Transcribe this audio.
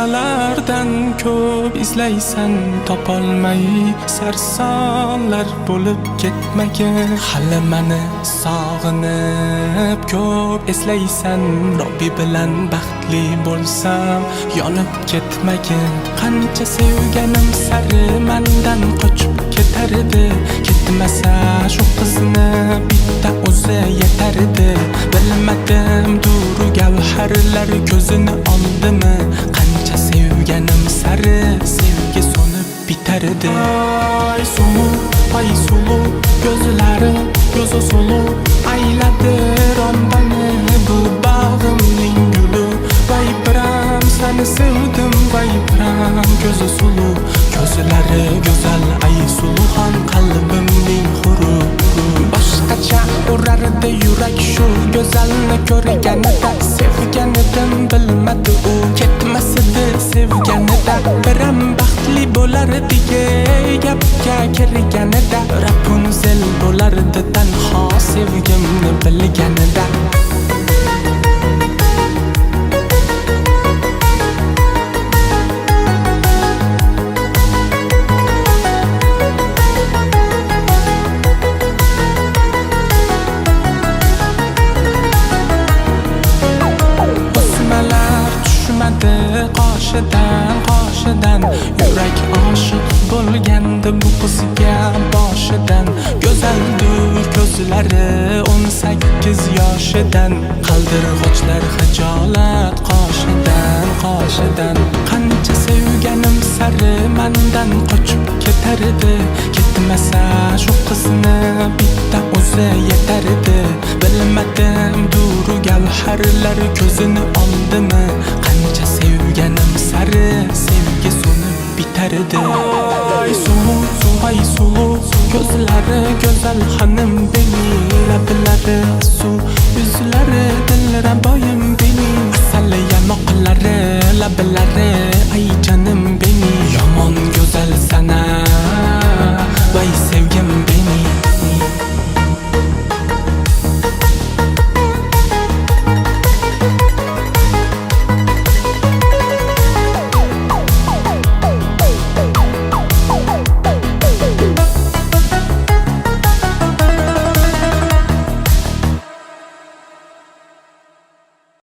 Boshqalardan ko'p izlaysan topolmay, sarsonlar bo'lib ketmagin. Hali meni sog'inib ko'p eslaysan, Robbi bilan baxtli bo'lsam yonib ketmagin. Qancha sevganim sari mendan qochib ketardi, ketmasa shu qizni bitta o'zi yetardi. Bilmadim duru gavharlar ko'zini oldimi, qancha sevganim sari sevgi so'nib bitardi. Ay sulu gözlari ko'zi sulu ayladi rondani bu bag'imning guli. Vay biram seni sevdim, vay biram ko'zi sulu, ko'zlari go'zal ay suluxon qalbimning huru. Boshqacha urardi yurak shu go'zalni ko'rganida, sevganidan bilmadi u, ketmasidi sevganida. Biram baxtli bo'lardi gapga kirganida, Rapunzel bo'lardi tanho sevgimni bilganida. Qoshidan yurak oshiq bo'lgandi bu qizga boshidan. Go'zaldur ko'zlari 18 yoshidan, qaldirg'ochlar xijolat qoshidan. Qancha sevganim sari mendan qochib ketardi, ketmasa shu qizni bitta o'zi yetardi. Bilmadim duru gavharlar ko'zini oldimi, qancha sevganim sari sevgi so'nib bitardi. Ay sulu ko'zlari go'zal xonim beni, lablari suv yuzlari dilraboyim beni, asal yamoqlari lablari ay jonim beni. Yomon